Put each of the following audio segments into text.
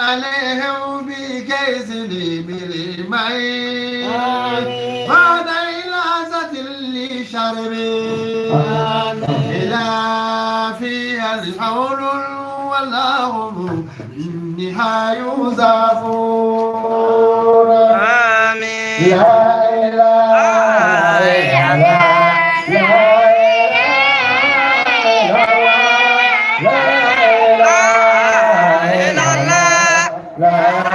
عليهم بكيس بالماء بعد إلازة لشربي إلى فيها الحول والله منها يزافون آمين لا إله إلا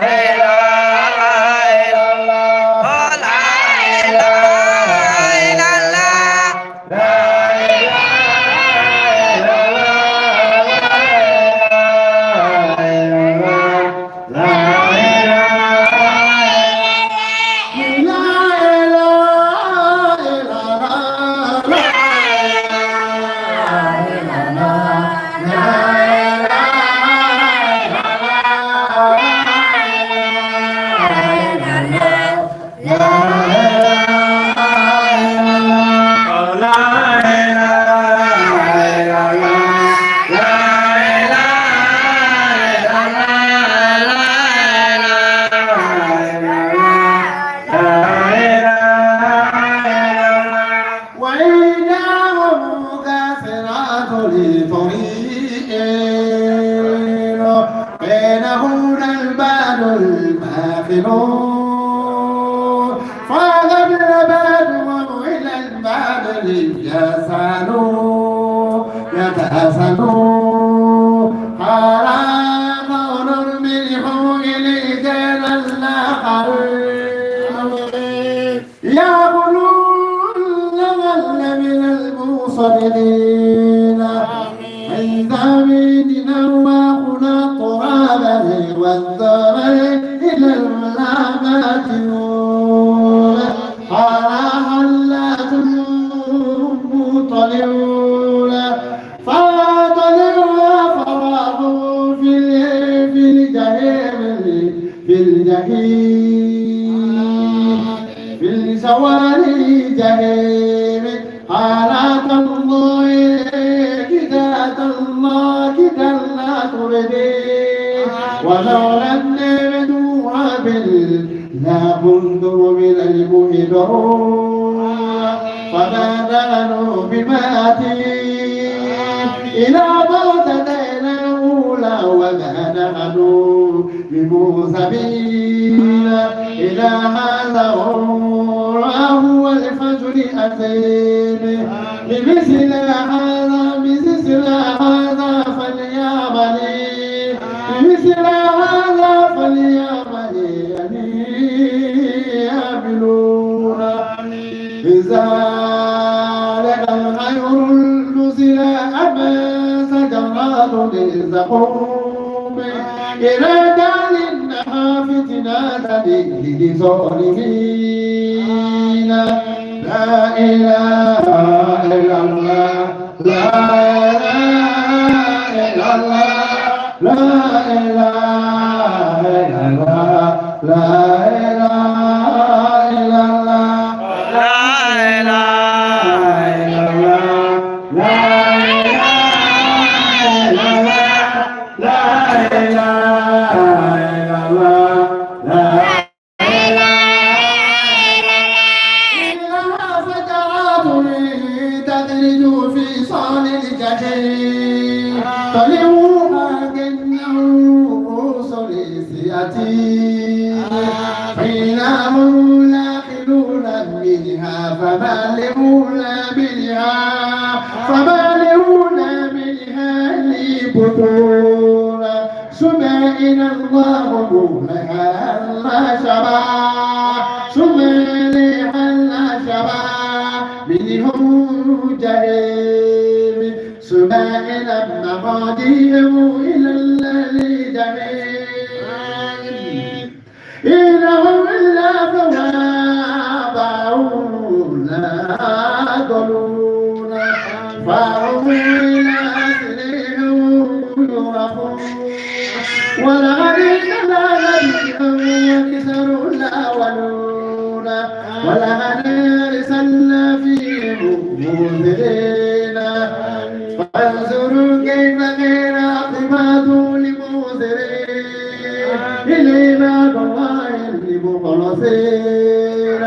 إلينا الله المخلصين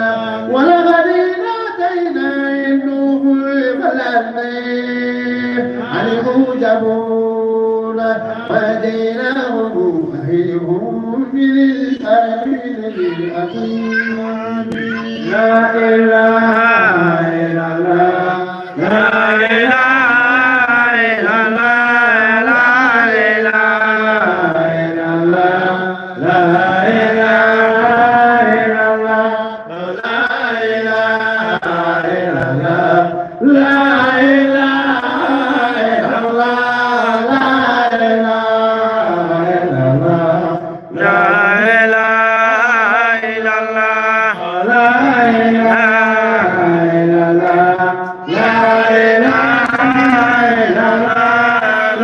ولقد آتينا نوح فلني علموا جبون وهديناهم فهيهم بالأمين الأكيم لا إله إلا الله لا إله إلا الله لا إله إلا الله لا إله إلا الله لا إله إلا الله لا إله إلا الله لا إله إلا الله لا إله إلا الله لا إله إلا الله لا إله إلا الله لا إله إلا الله لا إله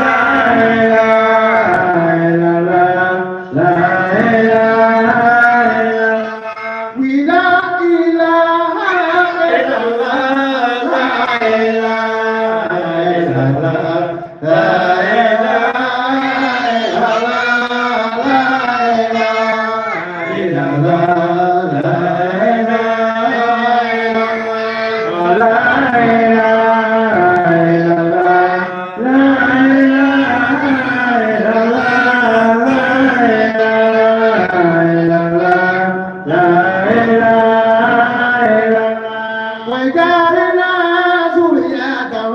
إلا الله لا إله إلا الله لا إله إلا الله لا إله إلا الله لا إله إلا الله لا وجعلنا ذريته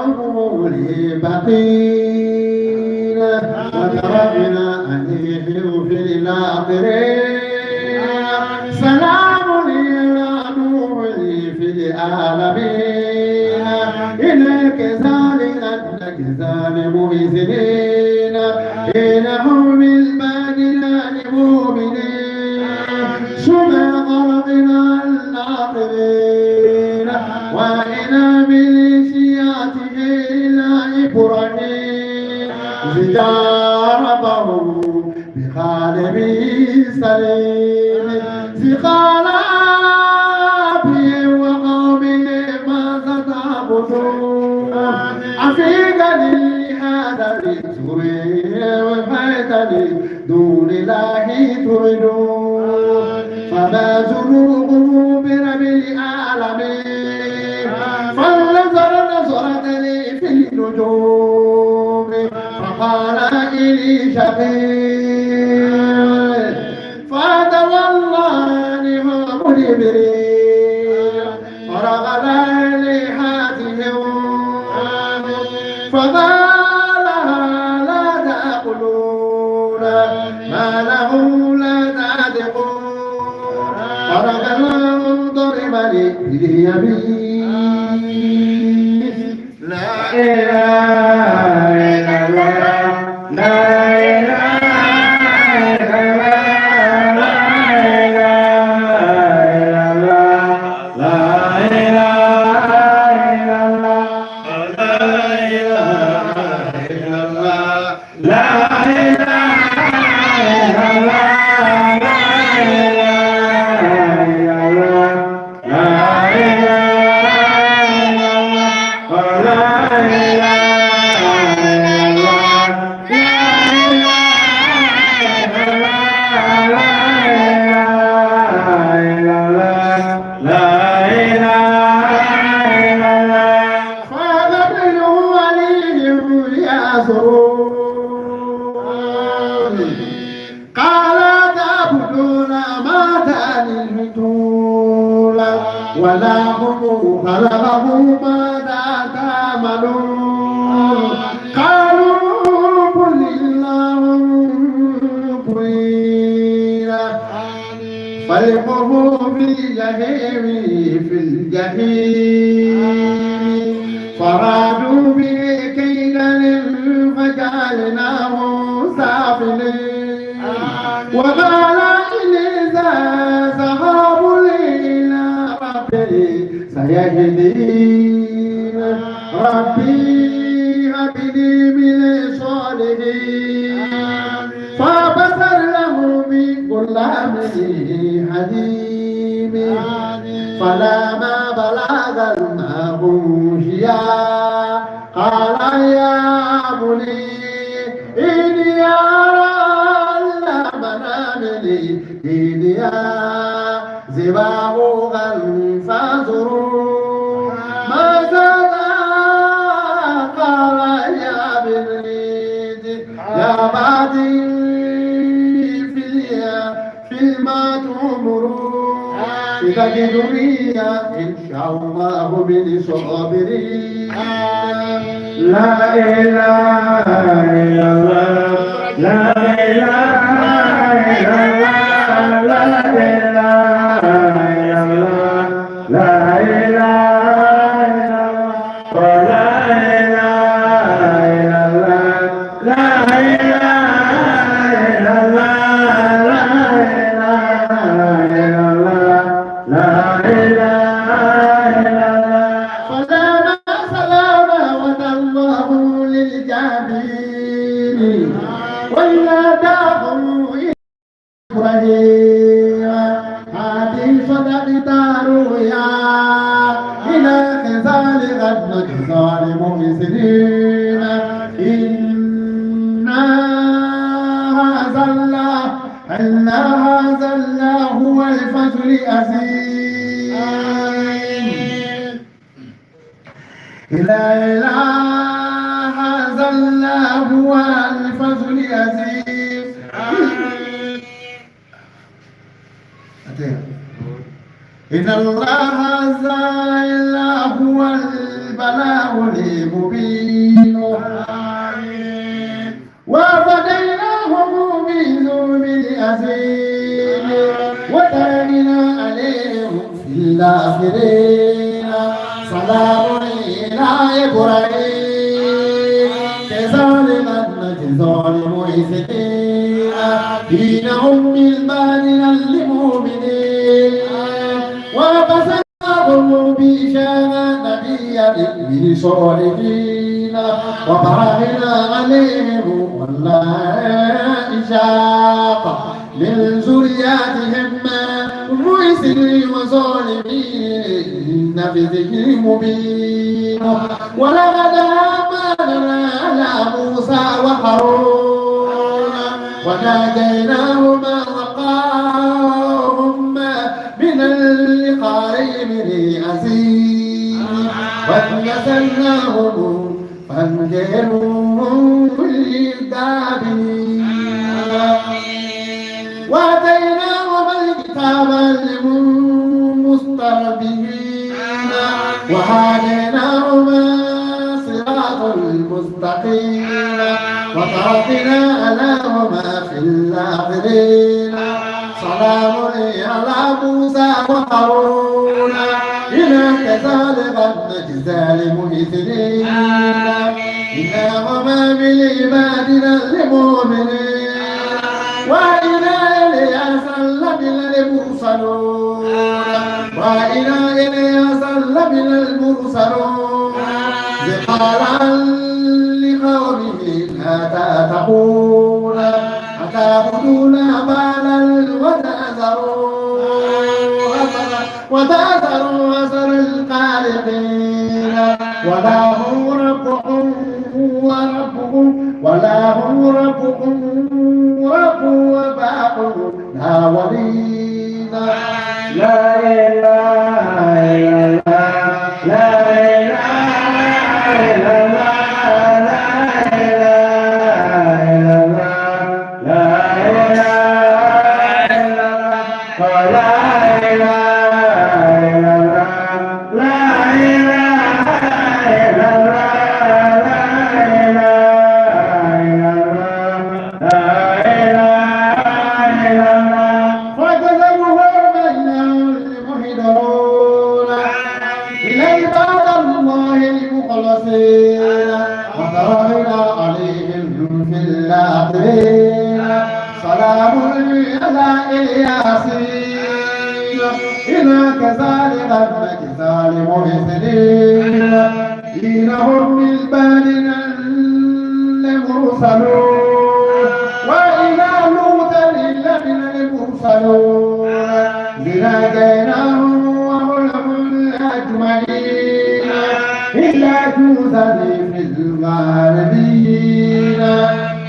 لبقين وتركنا عليه في الآخرين سلام على نوح في العالمين إنك ذلك مؤذنين إنهم بالباد لا مؤمنين ثم غرقنا الآخرين وإنا بلسياته إلى إبراهيم زجاربهم بخالب سليم زقال أبي وقومه ماذا تعبدون أفيقني هذا لسوري وفيتني دون الله تردون فما ذنوبه برب العالمين فنظر نظرة لي في النجوم فقال إلي شقيق فتولى عنهم مدبرين فرغب لحاتهم فقال لا تأكلون ما له لا تعتقون فرغب ضرب لي باليمين لا إله إلا الله لا إله إلا الله لا إله إلا الله لا إله إلا الله لا إله إلا الله لا إله إلا الله لا إله إلا الله لا قال تعبدون ما تنحتون ولا هم خلقه ماذا تعملون قالوا قل الله قيلا فالقه في الجحيم فرادوا به كيدا فجعلناه سافلين وقال إذا ذهب إلى ربي سيهدين ربي هب لي من الصالحين فبصر له من غلام حليم فلما بلغ الماء قال يا بني إني أرى المنام دينيا زباغا فانظروا ماذا قال يا بريد يا بعدي في ما تؤمرون تجدني إن شاء الله من صابرين لا إله إلا الله لا إله إلا الله لا إله إلا الله لا إله إلا الله ولا إله إلا الله لا إله إلا الله لا إله إلا الله سلام وتالله للجبين وإذا دعوا إبراهيم هذه صدقت رؤيا إلى كسال قد نجزى المحسنين إنا هذا الله هو الفجر العظيم لا إله هذا الله هو الفجر العظيم إن الله هذا هو البلاغ المبين وفديناهم بذنب عظيم وتركنا عليهم في الآخرين سلام إلى إبراهيم كذلك نجزي المحسنين دينهم بالباطل للمؤمنين وقسمهم بشارة نبيا من صالحين وباركنا عليهم والله من ذرياتهم محسن وظالمين في ذكر مبين ولقد آمنا على موسى وهارون وناديناهما وقاهما من القريب العزيز وانزلناهم فانجروا للدابين وآتيناهم الكتاب المستبين وهديناهما صراط المستقيم وتركنا عليهما في الآخرين سلام على موسى وهارون إنا كذلك نجزي المحسنين إنهما من عبادنا المؤمنين وإنا إلياس لمن المرسلون وإنا إلياس لمن المرسلون قال لقومه لا تتقون أتعبدون بالا وتأثروا أثر الخالقين ولا هم ربكم رب وباقوا لا ولين لا إله إلا الله لا إله إلا الله لا إله إلا الله لا إله إلا الله ولا إله إلا الله لا إله إلا الله وتركنا عليهم في الآخرين سلام على الياسين إنا كذلك نجزي المحسنين دينهم بالباطل المرسلون وإلى لوط لمن المرسلون لناديناهم وهم أجمعين إلا جوزا في الغالبين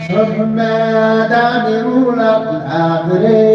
ثم دامرون الآخرين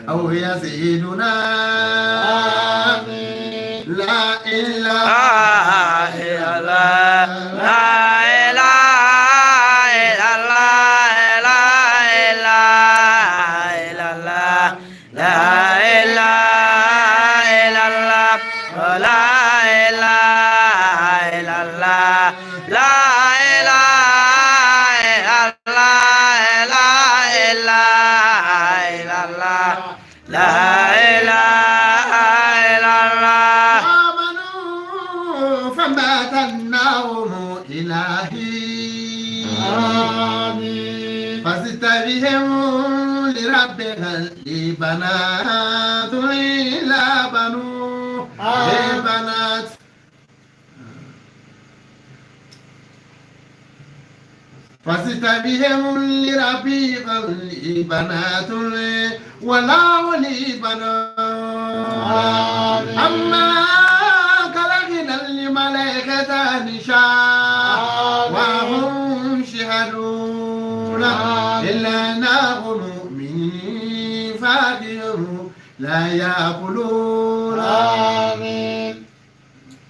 أو يزيدنا لا إله إلا الله لا إله إلا الله لا إله إلا الله لا إله إلا الله لا إله إلا الله لا إله إلا الله لا إله إلا الله آمنوا فمات النوم إلهي فاستبهم لربها لبنات إلى بنو لبنات فاستبهم لربها لبنات ولا ولي بنات أما كلغنا الملائكة نشاء وهم شهدون إلا نغن من فاقهم لا يأكلون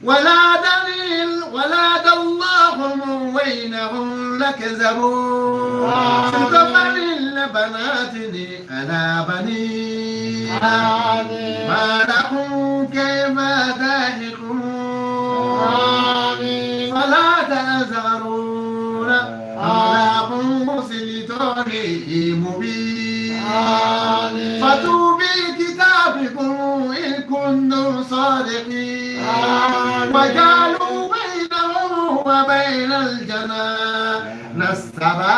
ولا دليل ولا دلهم وينهم لكذبون شكفا للبنات أنا بني ما لهم كيف تهكون فلا تأذرون لهم مسلطون مبين فاتوا بكتابكم إن كنتم صادقين وجعلوا بينه وبين الجنة نسبا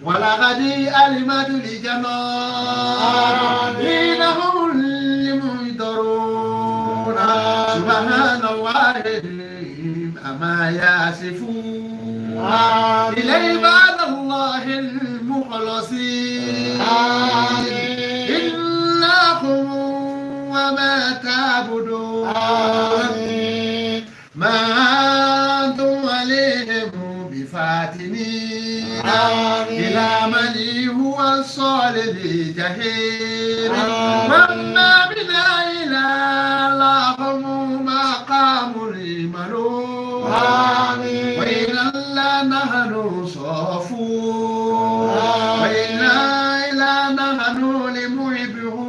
ولقد علمت الجنة حينهم لمنذرون سبحان الله أما يصفون إليه بعد الله المخلصين إنكم وما تعبدون ما أنتم عليهم بفاتنين إلى من هو الصالح الجحيم وما بنا إلى لهم مقام الملوك وإلى الله نحن صافون وإلى نحن لمحبون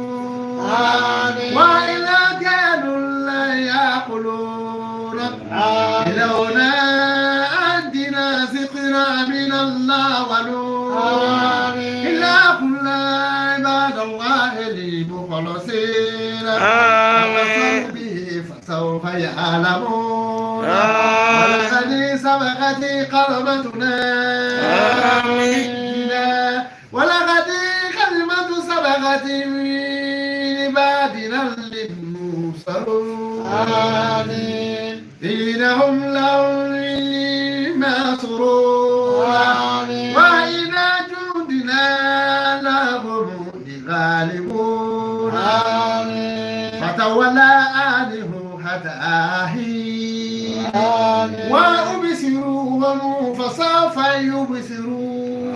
سوف يعلمون ولقد سبقت كلمتنا ولقد كلمة سبقت لعبادنا المرسلون إنهم لهم منصورون وإلى جندنا لهم الغالبون فتولى عنه حتى حين وأبصروهم فسوف يبصرون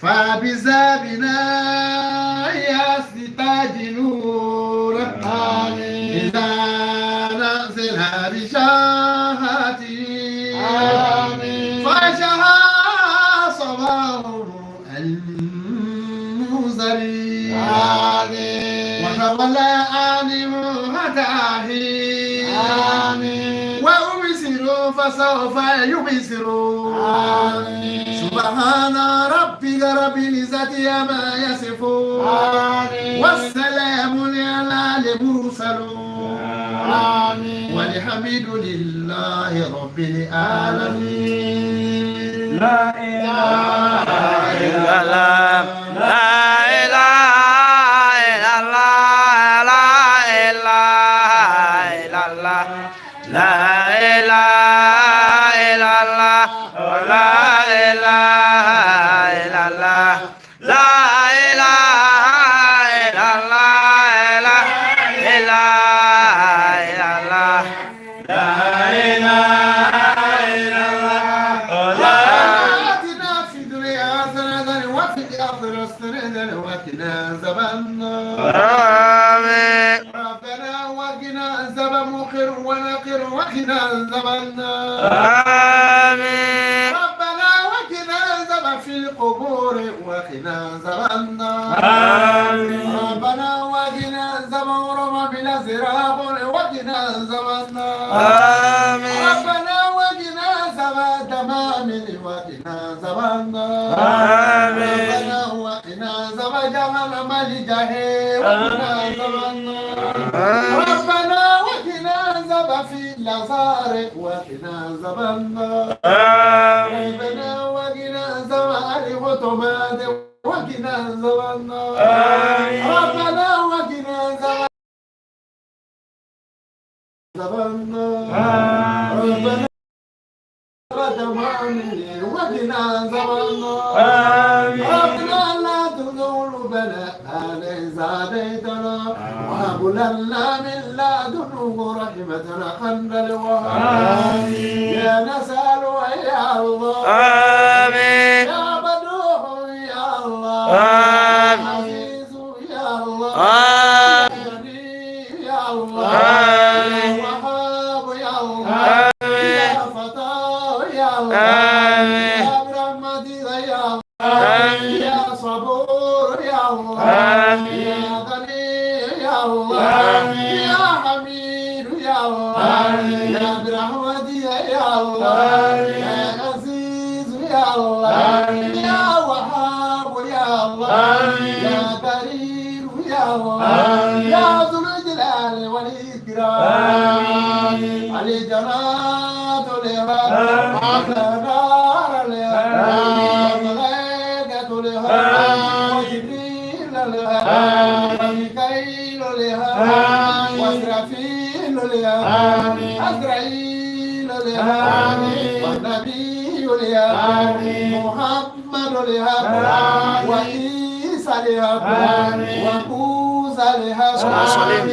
فبعذابنا يستعجلون إذا نزل بشاهته فشها صباهم المنذرين وتولى عنهم حتى حين وأبصروا فسوف يبصرون سبحان ربك رب العزة عما يصفون والسلام على المرسلون والحمد لله رب العالمين لا إله إلا الله لا إله إلا الله لا إله إلا الله لا إله إلا الله لا إله إلا الله لا إله إلا الله لا إله إلا الله لا إله إلا الله آتنا في الدنيا حسنة وفي الآخرة حسنة وقنا عذاب النار آمين ربنا وقنا عذاب مقر ونقر وقنا عذاب النار آمين ربنا وقنا عذاب في القبور وقنا عذاب النار آمين ربنا وقنا عذاب ورمى بالأزراق وقنا عذاب النار آمين ربنا وقنا عذاب تمام وقنا عذاب النار آمين ربنا وقنا عذاب جهنم الجحيم وقنا عذاب النار ربنا وقنا عذاب في الأزار وقنا عذاب النار ربنا وقنا عذاب الخطبات وقنا عذاب النار ربنا وقنا عذاب النار ربنا تمام وقنا عذاب النار ربنا لا تزغ قلوبنا بعد إذ هديتنا وهب لنا من لدنك رحمة إنك الوهاب يا نسأل يا الله آمين يا بدوح يا الله يا عزيز يا الله يا كريم يا الله يا وهاب يا الله يا فتاه يا الله يا برحمتك يا الله يا صبور يا الله يا غني يا الله يا حميد يا الله يا برحمتك يا الله يا عزيز يا الله يا وهاب يا الله يا كريم يا الله يا ذو الجلال والإكرام علي جنات لها على نار لها وملائكة لها وجبريل لها وميكائيل لها وإسرافيل لها عزرائيل لها والنبي لها محمد لها وعيسى لها وموسى لها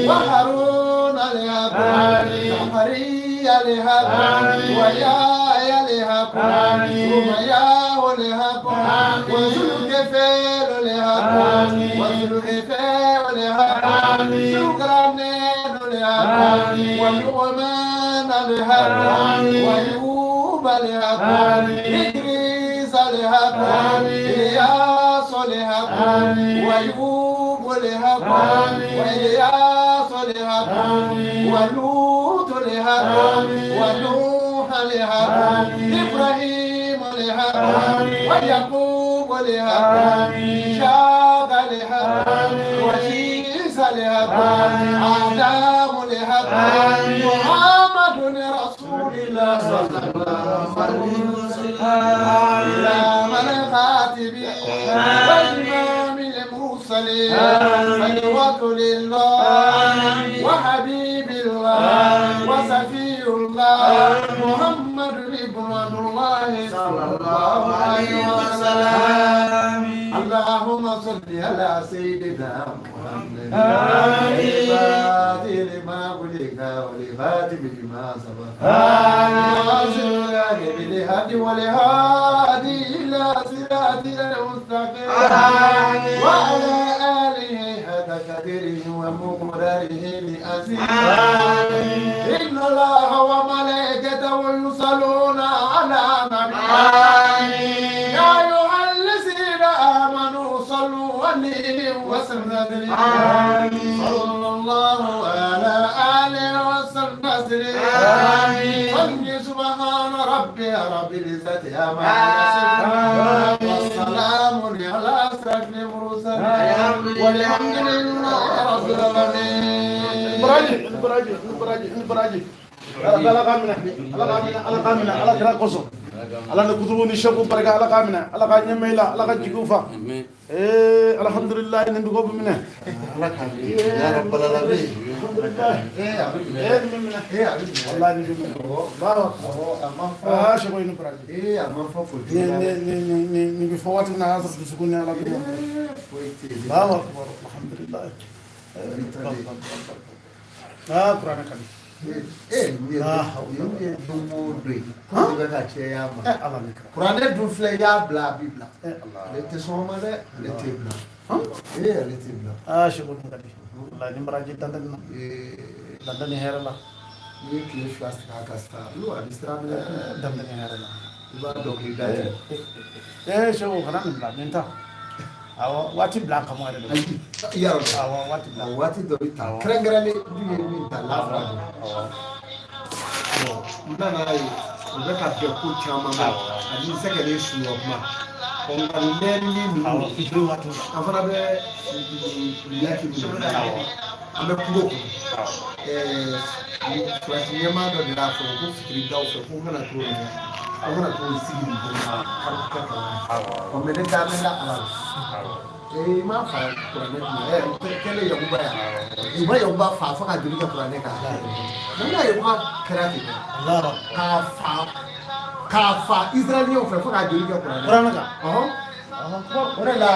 وهارون لها زكريا لها ويحيى لها ومياه لها وذوالكفل لها وذوالكفل لها ذوالقرنين لها ولقمان لها وأيوب لها إدريس لها إلياس لها وأيوب لها وإلياس لها ولوط لها ونوح لها إبراهيم لها ويعقوب لها إسحاق لها وعيسى لها آدم لحق محمد رسول الله صلى الله عليه وسلم إمام الخاتم وإمام المرسلين صلوات لله وحبيب الله وصفي الله محمد رضوان الله صلى الله عليه وسلم اللهم صل على سيدنا محمد الفاتح لما ولك والفاتح لما سبق ناصر الهدي بالهدي والهادي إلى صراطك المستقيم وعلى آله حق قدره ومقداره لأزيد إن الله وملائكته يصلون على نبيه يا أيها الذين آمنوا صلوا عليه وسلموا صلى الله على آله وسلم سبحان ربي رب العزة عما يصفون والسلام على أشرف المرسلين والحمد لله رب العالمين. ala kira koso ala na kutubu ni shabu baraka ala kamina ala ka nyemela ala ka jigufa alhamdulillah ni ndugo bimina ala ka ya rabbal alamin wallahi ni bimina baro amma fa shabo ni baraka amma fa fu ni bi fawati na asa sukuni ala ko baro alhamdulillah Quran kan Quran dun filɛ y'a bila a bi bila ale tɛ sɔn ma dɛ ale tɛ bila ale tɛ bila seko dun ka di wallahi ni baraji dandan na dandan ni hɛrɛ la ni ye tile fila sigi a ka sa a bɛ siran minɛ dandan ni hɛrɛ la i b'a dɔnkili da yɛrɛ seko kana nin bila nin ta awɔ waati bila kama yɛrɛ de yarɔ awɔ waati bila waati dɔ bɛ ta kɛrɛnkɛrɛnnen du ye min ta lafiya de n nana ye o bɛ ka bɛn ko caman ma ani sɛgɛlen suɲɛ kuma nka nɛɛni ninnu an fana bɛ yaki minnu an bɛ kungo kɔnɔ surasi ɲɛmaa dɔ de y'a fɔ ko fitiri daw fɛ ko n kana t'o la an kana t'o sigi nin bolo k'an kɛ kalan mɛ ne da mɛ la ala la i m'a fa kuranɛ kun kɛlɛ yakuba yan i ma yakuba fa fo ka joli kɛ kuranɛ kan mɛ n'a yakuba kɛra ten k'a fa israɛliyɛnw fɛ fo ka joli kɛ kuranɛ kan o de la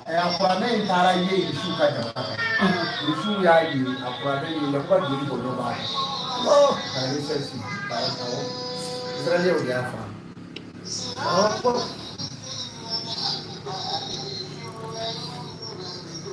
a kuranɛ in taara ye irisiw ka jamana kan irisiw y'a ye a kuranɛ ye yakuba joli bɔ dɔ b'a la ka recherche k'a kawo israɛliyɛnw de y'a fa